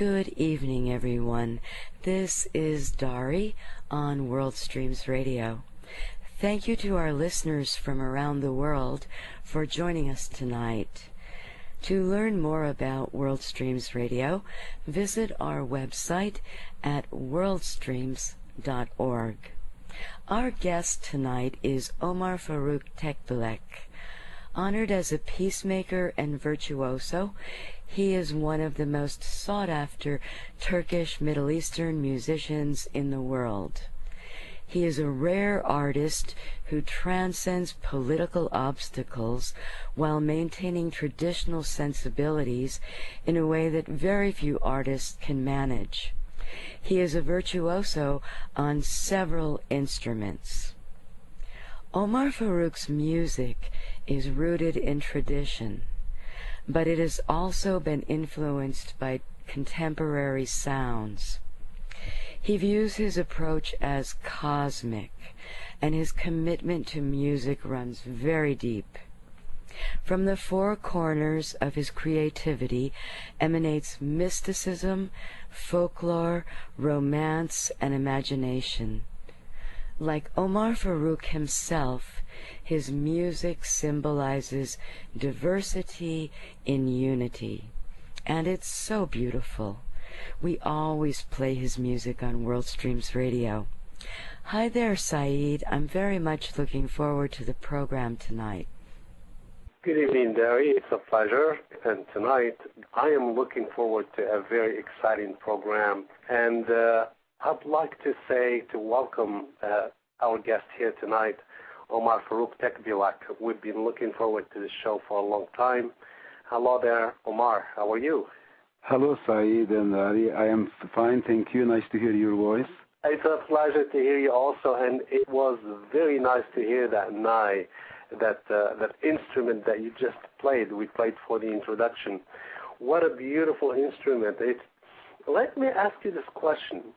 Good evening, everyone. This is Dari on WorldStreams Radio. Thank you to our listeners from around the world for joining us tonight. To learn more about WorldStreams Radio, visit our website at worldstreams.org. Our guest tonight is Omar Faruk Tekbilek. Honored as a peacemaker and virtuoso, he is one of the most sought-after Turkish Middle Eastern musicians in the world. He is a rare artist who transcends political obstacles while maintaining traditional sensibilities in a way that very few artists can manage. He is a virtuoso on several instruments. Omar Faruk's music is rooted in tradition, but it has also been influenced by contemporary sounds. He views his approach as cosmic, and his commitment to music runs very deep. From the four corners of his creativity emanates mysticism, folklore, romance, and imagination. Like Omar Faruk himself, his music symbolizes diversity in unity, and it's so beautiful. We always play his music on WorldStreams Radio. Hi there, Saeed. I'm very much looking forward to the program tonight. Good evening, Dari. It's a pleasure. And tonight, I am looking forward to a very exciting program. And I'd like to welcome our guest here tonight, Omar Faruk Tekbilek. We've been looking forward to this show for a long time. Hello there, Omar. How are you? Hello, Saeed and Ari. I am fine, thank you. Nice to hear your voice. It's a pleasure to hear you also, and it was very nice to hear that nai, that instrument that you just played. We played for the introduction. What a beautiful instrument. Let me ask you this question.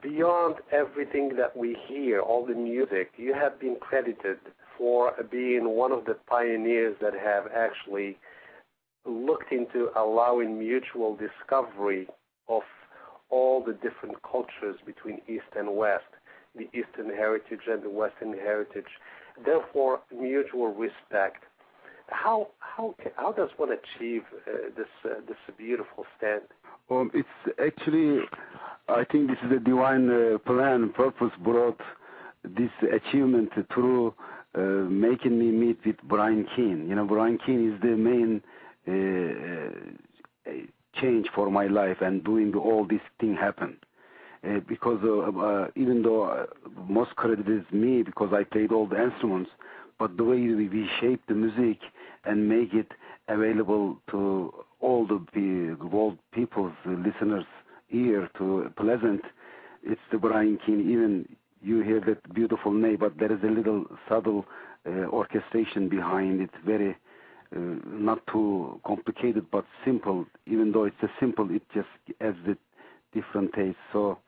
Beyond everything that we hear, all the music, you have been credited for being one of the pioneers that have actually looked into allowing mutual discovery of all the different cultures between East and West, the Eastern heritage and the Western heritage, therefore mutual respect. How does one achieve this beautiful stand? It's actually, I think this is a divine plan, purpose brought this achievement through making me meet with Brian Keane. You know, Brian Keane is the main change for my life and doing all this thing happen. Because even though most credit is me because I played all the instruments, but the way we shape the music and make it available to all the world people's listeners' ear to pleasant, it's the Brian Keane. Even you hear that beautiful name, but there is a little subtle orchestration behind it, very not too complicated, but simple. Even though it's a simple, it just adds the different taste. So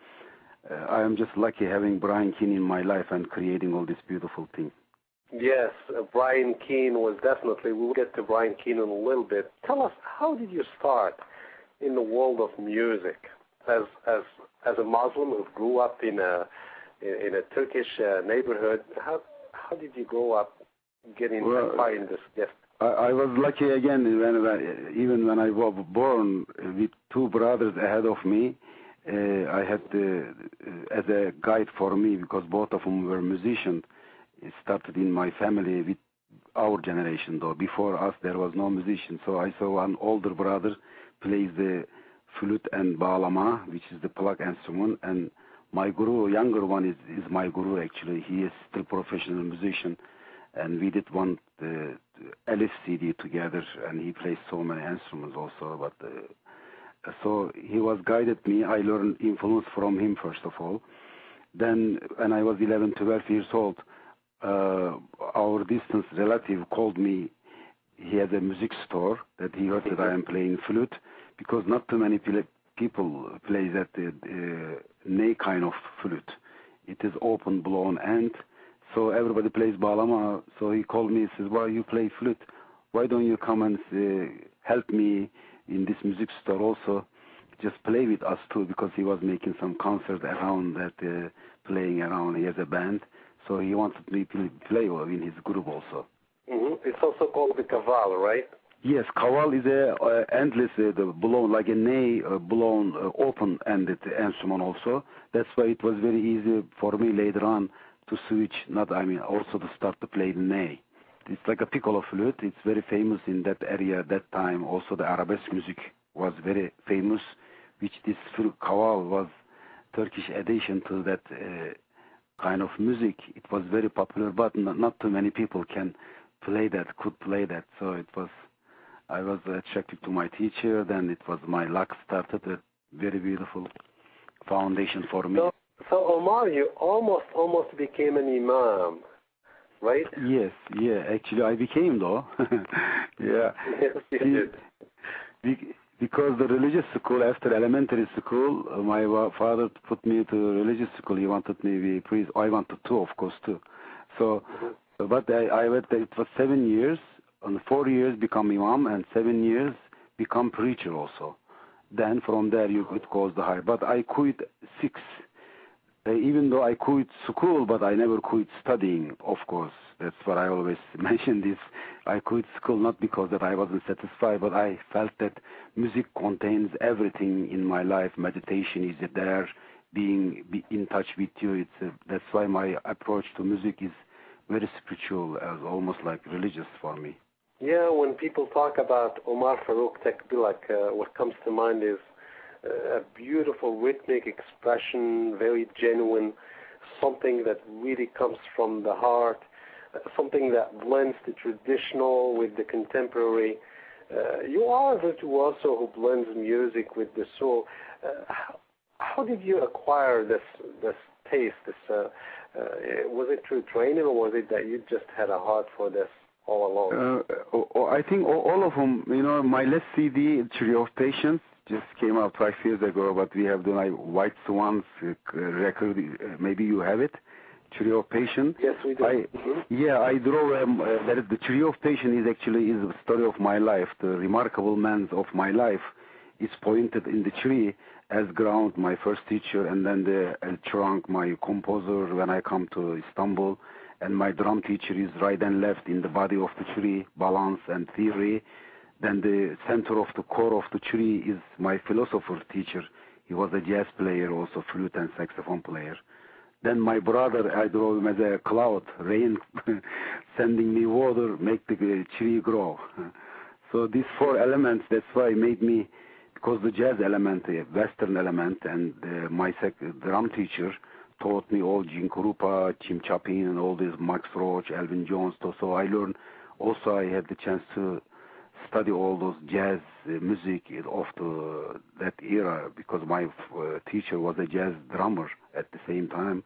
I am just lucky having Brian Keane in my life and creating all this beautiful thing. Yes, Brian Keane was definitely, we'll get to Brian Keane in a little bit. Tell us, how did you start in the world of music? As a Muslim who grew up in a Turkish neighborhood, how did you grow up getting acquiring this gift? I was lucky again, even when I was born with two brothers ahead of me. I had as a guide for me, because both of them were musicians. It started in my family with our generation, though. Before us, there was no musician. So I saw an older brother plays the flute and bağlama, which is the plug instrument. And my guru, younger one, is my guru, actually. He is still professional musician. And we did one Elif CD together, and he plays so many instruments also. But so he was guided me. I learned influence from him, first of all. Then when I was 11, 12 years old, our distant relative called me. He had a music store that he heard that I am playing flute, because not too many people play that ney kind of flute. It is open blown end, so everybody plays bağlama. So he called me and says, "Why you play flute? Why don't you come and help me in this music store also?" just play with us too, because he was making some concerts around that, playing around. He has a band, so he wanted me to play in his group also. It's also called the kaval, right? Yes, kaval is a endless, the blown, like a ney, blown, open-ended instrument also. That's why it was very easy for me later on to switch, also to start to play the ney. It's like a piccolo flute. It's very famous in that area at that time. Also the arabesque music was very famous, which this kaval was Turkish addition to that kind of music. It was very popular, but not too many people could play that. So I was attracted to my teacher. Then it was my luck started. A very beautiful foundation for me. So Omar, you almost became an imam, right? Yes, yeah. Actually, I became though. Yeah. Yes, you did. Because the religious school, after elementary school, my father put me to religious school. He wanted me to be priest. I wanted to, of course, too. So, but I went. It was 7 years. On 4 years, become imam, and 7 years become preacher also. Then from there, it goes the high. But I quit 6. Even though I quit school, but I never quit studying, of course. That's what I always mention this. I quit school not because that I wasn't satisfied, but I felt that music contains everything in my life. Meditation is there, be in touch with you. That's why my approach to music is very spiritual, almost like religious for me. Yeah, when people talk about Omar Faruk Tekbilek, what comes to mind is a beautiful rhythmic expression, very genuine, something that really comes from the heart, something that blends the traditional with the contemporary. You are a virtuoso who blends music with the soul. How did you acquire this taste? Was it through training, or was it that you just had a heart for this all along? I think all of them. My last CD, Tree of Patience, just came out 5 years ago, but we have done White Swans record. Maybe you have it, Tree of Patience. Yes, we do. Yeah, I draw. That is the Tree of Patience is the story of my life. The remarkable man of my life is pointed in the tree as ground, my first teacher, and then the trunk, my composer when I come to Istanbul, and my drum teacher is right and left in the body of the tree, balance and theory. Then the center of the core of the tree is my philosopher teacher. He was a jazz player, also flute and saxophone player. Then my brother, I draw him as a cloud, rain, sending me water, make the tree grow. So these 4 elements, that's why made me, because the jazz element, the Western element, and my drum teacher taught me all Gene Krupa, Jim Chapin, and all these Max Roach, Elvin Jones. So I learned, also I had the chance to study all those jazz music of that era, because my teacher was a jazz drummer at the same time.